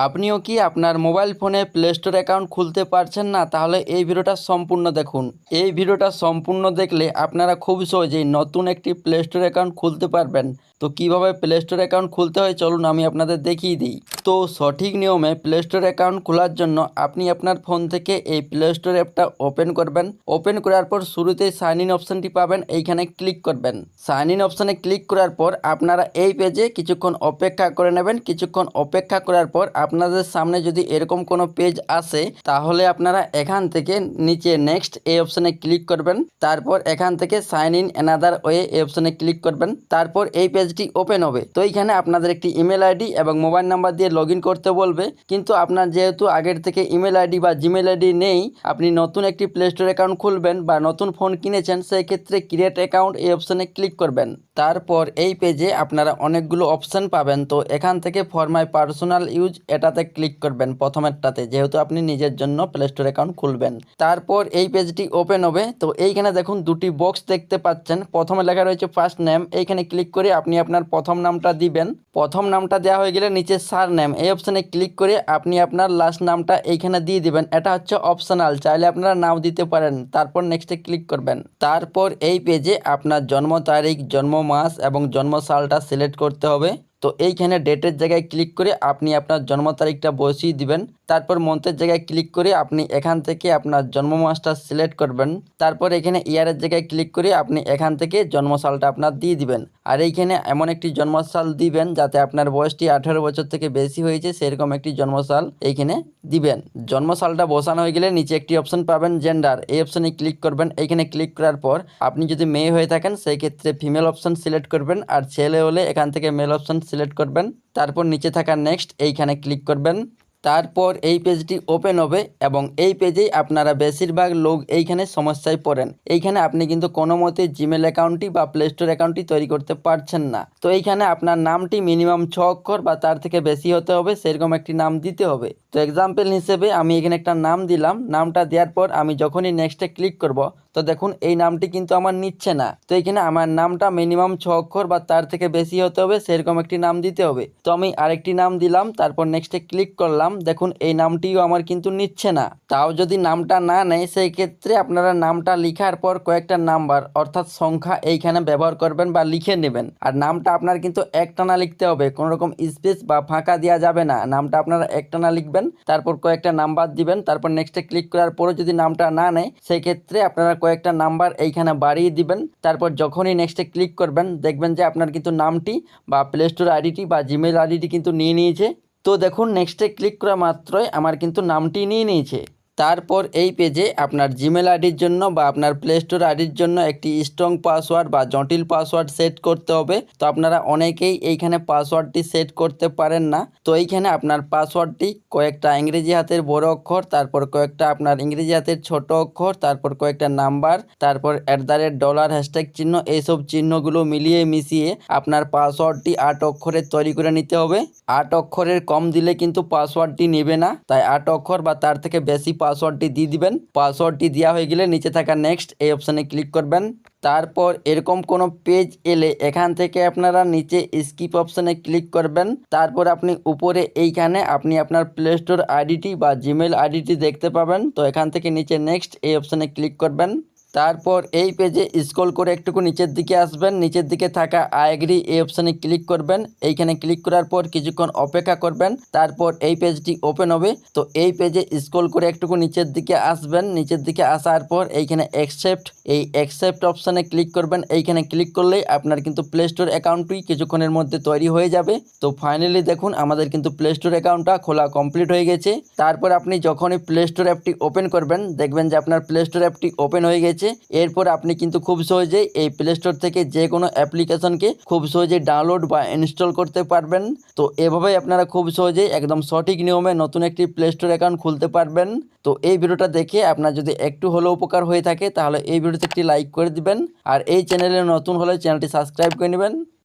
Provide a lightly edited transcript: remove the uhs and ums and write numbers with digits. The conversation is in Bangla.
আপনিও কি আপনার মোবাইল ফোনে প্লে স্টোর অ্যাকাউন্ট খুলতে পারছেন না? তাহলে এই ভিডিওটা সম্পূর্ণ দেখুন। এই ভিডিওটা সম্পূর্ণ দেখলে আপনারা খুব সহজেই নতুন একটি প্লে স্টোর অ্যাকাউন্ট খুলতে পারবেন। তো কিভাবে প্লে স্টোর অ্যাকাউন্ট খুলতে হয় চলুন আমি আপনাদের দেখিয়ে দিই। তো সঠিক নিয়মে প্লে স্টোর অ্যাকাউন্ট খোলার জন্য আপনি আপনার ফোন থেকে এই প্লে স্টোর অ্যাপটা ওপেন করবেন। ওপেন করার পর শুরুতেই সাইন ইন অপশানটি পাবেন, এইখানে ক্লিক করবেন। সাইন ইন অপশানে ক্লিক করার পর আপনারা এই পেজে কিছুক্ষণ অপেক্ষা করে নেবেন। কিছুক্ষণ অপেক্ষা করার পর আপনাদের সামনে যদি এরকম কোনো পেজ আসে তাহলে আপনারা এখান থেকে নিচে নেক্সট এই অপশানে ক্লিক করবেন। তারপর এখান থেকে সাইন ইন অ্যানাদার ওয়ে এই অপশানে ক্লিক করবেন। তারপর এই পেজটি ওপেন হবে। তো এইখানে আপনাদের একটি ইমেল আইডি এবং মোবাইল নাম্বার দিয়ে লগ ইন করতে বলবে, কিন্তু আপনার যেহেতু আগের থেকে ইমেল আইডি বা জিমেল আইডি নেই, আপনি নতুন একটি প্লে স্টোর অ্যাকাউন্ট খুলবেন বা নতুন ফোন কিনেছেন, সেই ক্ষেত্রে ক্রিয়েট অ্যাকাউন্ট এই অপশানে ক্লিক করবেন। তারপর এই পেজে আপনারা অনেকগুলো অপশান পাবেন। তো এখান থেকে ফর মাই পার্সোনাল ইউজ এটাতে ক্লিক করবেন প্রথমেরটাতে, যেহেতু আপনি নিজের জন্য প্লে স্টোর অ্যাকাউন্ট খুলবেন। তারপর এই পেজটি ওপেন হবে। তো এইখানে দেখুন দুটি বক্স দেখতে পাচ্ছেন। প্রথমে লেখা রয়েছে ফার্স্ট নেম, এইখানে ক্লিক করে আপনি আপনার প্রথম নামটা দিবেন। প্রথম নামটা দেওয়া হয়ে গেলে নিচে সার নেম এই অপশানে ক্লিক করে আপনি আপনার লাস্ট নামটা এইখানে দিয়ে দিবেন। এটা হচ্ছে অপশনাল, চাইলে আপনারা নাও দিতে পারেন। তারপর নেক্সটে ক্লিক করবেন। তারপর এই পেজে আপনার জন্ম তারিখ, জন্ম মাস এবং জন্ম সালটা সিলেক্ট করতে হবে। তো এইখানে ডেটের জায়গায় ক্লিক করে আপনি আপনার জন্ম তারিখটা বসিয়ে দিবেন। তারপর মন্থের জায়গায় ক্লিক করে আপনি এখান থেকে আপনার জন্ম মাসটা সিলেক্ট করবেন। তারপর এখানে ইয়ারের জায়গায় ক্লিক করে আপনি এখান থেকে জন্ম সালটা আপনার দিয়ে দিবেন। আর এইখানে এমন একটি জন্মসাল দিবেন যাতে আপনার বয়সটি 18 বছর থেকে বেশি হয়েছে, সেরকম একটি জন্মসাল এইখানে দিবেন। জন্মসালটা বসানো হয়ে গেলে নিচে একটি অপশন পাবেন জেন্ডার, এই অপশনে ক্লিক করবেন। এইখানে ক্লিক করার পর আপনি যদি মেয়ে হয়ে থাকেন সেই ক্ষেত্রে ফিমেল অপশন সিলেক্ট করবেন, আর ছেলে হলে এখান থেকে মেল অপশন সিলেক্ট করবেন। তারপর নিচে থাকা নেক্সট এইখানে ক্লিক করবেন। তারপর এই পেজটি ওপেন হবে এবং এই পেজেই আপনারা বেশিরভাগ লোক এইখানে সমস্যায় পড়েন। এইখানে আপনি কিন্তু কোনো মতে জিমেল অ্যাকাউন্টটি বা প্লে স্টোর অ্যাকাউন্টটি তৈরি করতে পারছেন না। তো এইখানে আপনার নামটি মিনিমাম 6 অক্ষর বা তার থেকে বেশি হতে হবে, সেরকম একটি নাম দিতে হবে। তো এক্সাম্পল হিসেবে আমি এখানে একটা নাম দিলাম। নামটা দেওয়ার পর আমি যখনই নেক্সটে ক্লিক করব, তো দেখুন এই নামটি কিন্তু আমার নিচ্ছে না। তো এইখানে আমার নামটা মিনিমাম 6 অক্ষর বা তার থেকে বেশি হতে হবে, সেরকম একটি নাম দিতে হবে। তো আমি আরেকটি নাম দিলাম, তারপর নেক্সটে ক্লিক করলাম। দেখুন এই নামটিও আমার কিন্তু নিচ্ছে না। তাও যদি নামটা না নেয় সেই ক্ষেত্রে আপনারা নামটা লেখার পর কয়েকটা নাম্বার অর্থাৎ সংখ্যা এইখানে ব্যবহার করবেন বা লিখে নেবেন। আর নামটা আপনার কিন্তু একটানা লিখতে হবে, কোনো রকম স্পেস বা ফাঁকা দেওয়া যাবে না। নামটা আপনারা একটানা লিখবেন, তারপর কয়েকটা নাম্বার দিবেন। তারপর নেক্সটে ক্লিক করার পরে যদি নামটা না নেয় সেই ক্ষেত্রে আপনারা কয়েকটা নাম্বার এইখানে বাড়িয়ে দিবেন। তারপর যখনই নেক্সটে ক্লিক করবেন দেখবেন যে আপনার কিন্তু নামটি বা প্লে স্টোর আইডিটি বা জিমেল আইডিটি কিন্তু নিয়ে নিয়েছে। তো দেখুন নেক্সটে ক্লিক করা মাত্রই আমার কিন্তু নামটি নিয়ে নিয়েছে। তারপর এই পেজে আপনার জিমেল আইডির জন্য বা আপনার প্লে স্টোর আইডির জন্য একটি স্ট্রং পাসওয়ার্ড বা জটিল পাসওয়ার্ড সেট করতে হবে। তো আপনারা অনেকেই এইখানে পাসওয়ার্ডটি সেট করতে পারেন না। তো এইখানে আপনার পাসওয়ার্ডটি কয়েকটা ইংরেজি হাতের বড় অক্ষর, তারপর কয়েকটা আপনার ইংরেজি হাতের ছোট অক্ষর, তারপর কয়েকটা নাম্বার, তারপর $, হ্যাশট্যাগ চিহ্ন, এইসব চিহ্নগুলো মিলিয়ে মিশিয়ে আপনার পাসওয়ার্ডটি 8 অক্ষরের তৈরি করে নিতে হবে। 8 অক্ষরের কম দিলে কিন্তু পাসওয়ার্ডটি নেবে না, তাই 8 অক্ষর বা তার থেকে বেশি পাসওয়ার্ডটি দিয়ে দিবেন। পাসওয়ার্ডটি দেওয়া হয়ে গেলে নিচে থাকা নেক্সট এই অপশানে ক্লিক করবেন। তারপর এরকম কোনো পেজ এলে এখান থেকে আপনারা নিচে স্কিপ অপশানে ক্লিক করবেন। তারপর আপনি উপরে এইখানে আপনি আপনার প্লে স্টোর আইডিটি বা জিমেল আইডিটি দেখতে পাবেন। তো এখান থেকে নিচে নেক্সট এই অপশানে ক্লিক করবেন। তারপর এই পেজে স্ক্রল করে একটুকু নিচের দিকে আসবেন। নিচের দিকে থাকা আই এগ্রি এই অপশানে ক্লিক করবেন। এইখানে ক্লিক করার পর কিছুক্ষণ অপেক্ষা করবেন। তারপর এই পেজটি ওপেন হবে। তো এই পেজে স্ক্রল করে একটুকু নিচের দিকে আসবেন। নিচের দিকে আসার পর এইখানে অ্যাকসেপ্ট অপশানে ক্লিক করবেন। এইখানে ক্লিক করলেই আপনার কিন্তু প্লে স্টোর অ্যাকাউন্টটি কিছুক্ষণের মধ্যে তৈরি হয়ে যাবে। তো ফাইনালি দেখুন আমাদের কিন্তু প্লে স্টোর অ্যাকাউন্টটা খোলা কমপ্লিট হয়ে গেছে। তারপর আপনি যখনই প্লে স্টোর অ্যাপটি ওপেন করবেন দেখবেন যে আপনার প্লে স্টোর অ্যাপটি ওপেন হয়ে গেছে। এরপর আপনি কিন্তু খুব সহজেই এই প্লে স্টোর থেকে যে কোনো অ্যাপ্লিকেশনকে খুব সহজেই ডাউনলোড বা ইনস্টল করতে পারবেন। তো এভাবেই আপনারা খুব সহজেই একদম সঠিক নিয়মে নতুন একটি প্লে স্টোর অ্যাকাউন্ট খুলতে পারবেন। তো এই ভিডিওটা দেখে আপনার যদি একটু হলেও উপকার হয়ে থাকে তাহলে এই ভিডিওতে একটি লাইক করে দিবেন, আর এই চ্যানেলে নতুন হলে চ্যানেলটি সাবস্ক্রাইব করে নেবেন।